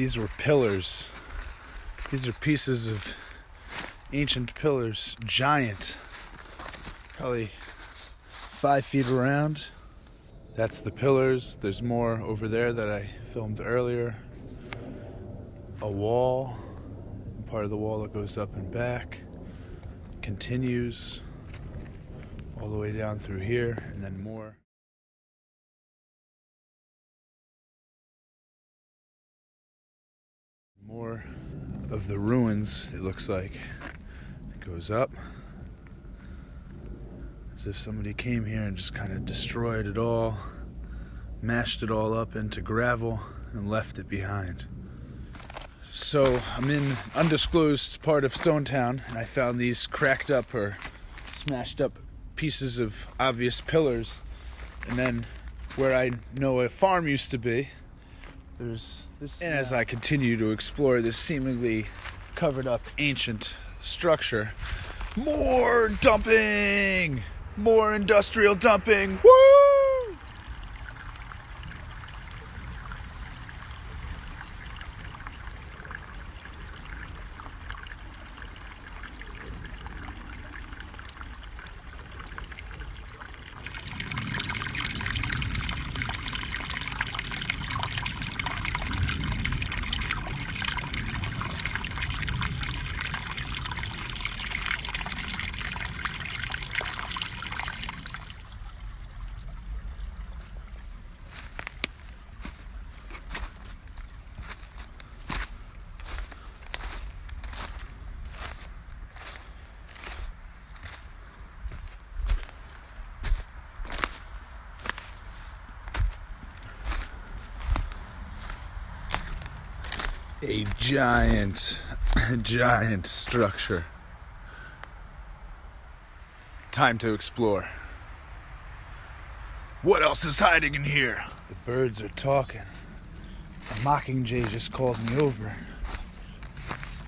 These were pillars. These are pieces of ancient pillars, giant, probably 5 feet around. That's the pillars. There's more over there that I filmed earlier. A wall, part of the wall that goes up and back, continues all the way down through here, and then more. More of the ruins, it looks like. It goes up as if somebody came here and just kind of destroyed it all, mashed it all up into gravel, and left it behind. So I'm in undisclosed part of Stonetown, and I found these cracked up or smashed up pieces of obvious pillars. And then where I know a farm used to be, there's this. And as I continue to explore this seemingly covered up ancient structure, more dumping! More industrial dumping! Woo! A giant structure. Time to explore. What else is hiding in here? The birds are talking. A mockingjay just called me over.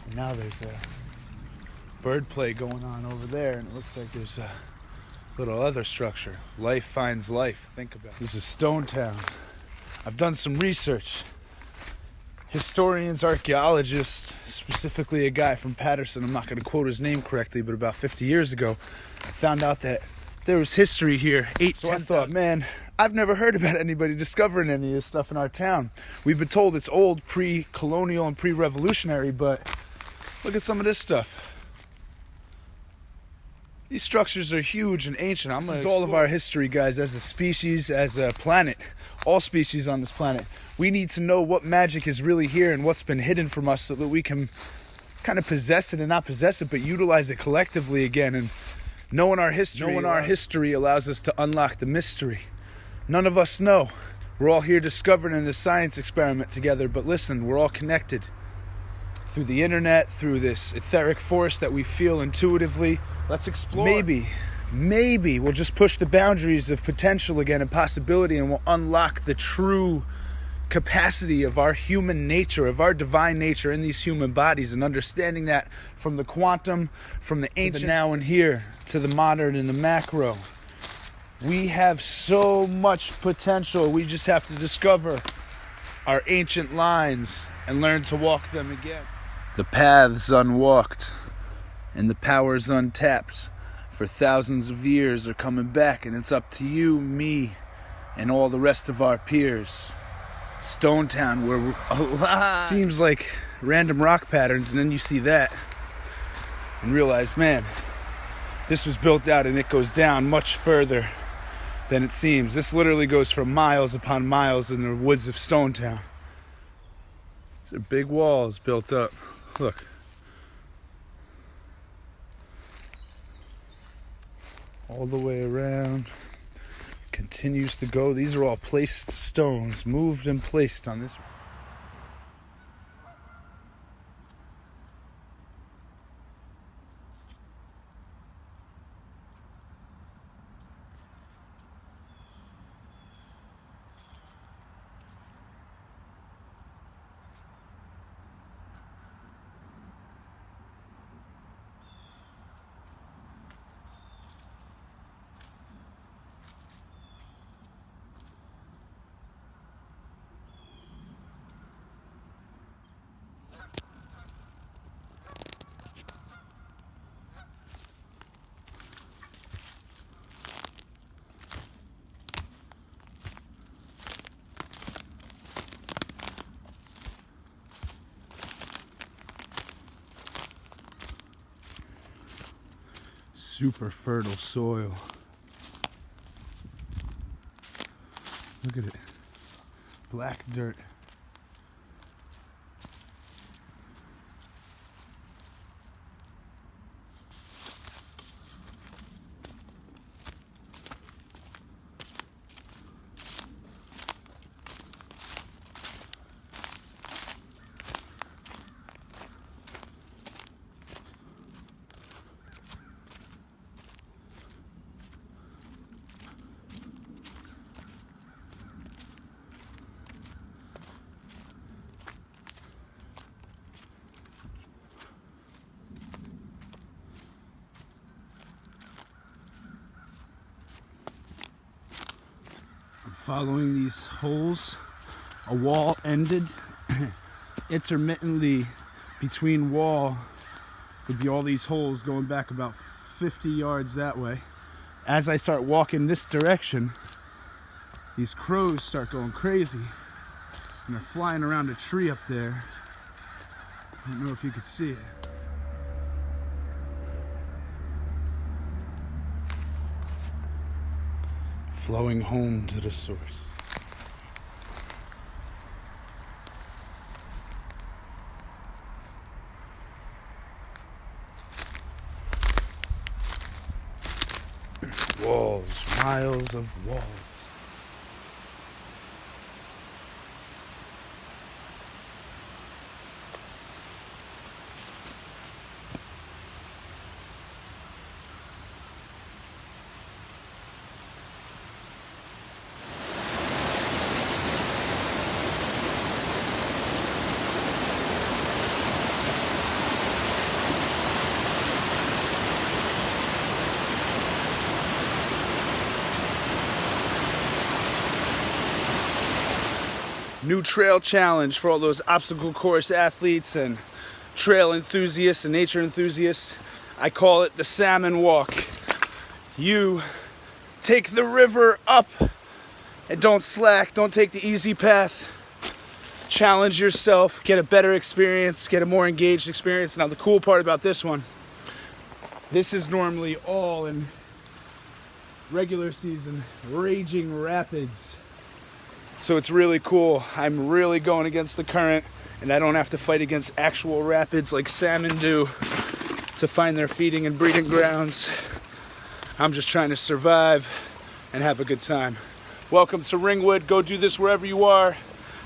And now there's a bird play going on over there, and it looks like there's a little other structure. Life finds life. Think about it. This is Stonetown. I've done some research. Historians, archaeologists, specifically a guy from Patterson, I'm not going to quote his name correctly, but about 50 years ago, found out that there was history here. So I thought, man, I've never heard about anybody discovering any of this stuff in our town. We've been told it's old, pre-colonial and pre-revolutionary, but look at some of this stuff. These structures are huge and ancient. This is all of our history, guys, as a species, as a planet. All species on this planet. We need to know what magic is really here and what's been hidden from us so that we can kind of possess it and not possess it, but utilize it collectively again. And knowing our history allows us to unlock the mystery. None of us know. We're all here discovering in this science experiment together, but listen, we're all connected through the internet, through this etheric force that we feel intuitively. Let's explore. Maybe we'll just push the boundaries of potential again and possibility, and we'll unlock the true capacity of our human nature, of our divine nature in these human bodies, and understanding that from the quantum, from the ancient, to the now and here, to the modern and the macro. We have so much potential. We just have to discover our ancient lines and learn to walk them again. The paths unwalked and the powers untapped for thousands of years are coming back, and it's up to you, me, and all the rest of our peers. Stonetown, where we're alive. Seems like random rock patterns, and then you see that and realize, man, this was built out and it goes down much further than it seems. This literally goes for miles upon miles in the woods of Stonetown. These are big walls built up. Look. All the way around. Continues to go. These are all placed stones, moved and placed on this. super fertile soil. Look at it. Black dirt. Following these holes, a wall ended. Intermittently between wall would be all these holes going back about 50 yards that way. As I start walking this direction, these crows start going crazy and they're flying around a tree up there. I don't know if you could see it. Flowing home to the source. Walls, miles of walls. New trail challenge for all those obstacle course athletes and trail enthusiasts and nature enthusiasts. I call it the salmon walk. You take the river up and don't slack, don't take the easy path. Challenge yourself, get a better experience, get a more engaged experience. Now the cool part about this one, this is normally all in regular season, raging rapids. So it's really cool. I'm really going against the current and I don't have to fight against actual rapids like salmon do to find their feeding and breeding grounds. I'm just trying to survive and have a good time. Welcome to Ringwood. Go do this wherever you are.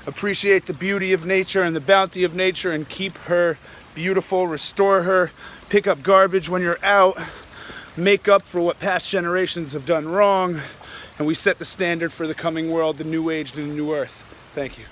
Appreciate the beauty of nature and the bounty of nature and keep her beautiful, restore her, pick up garbage when you're out, make up for what past generations have done wrong. And we set the standard for the coming world, the new age, and the new earth. Thank you.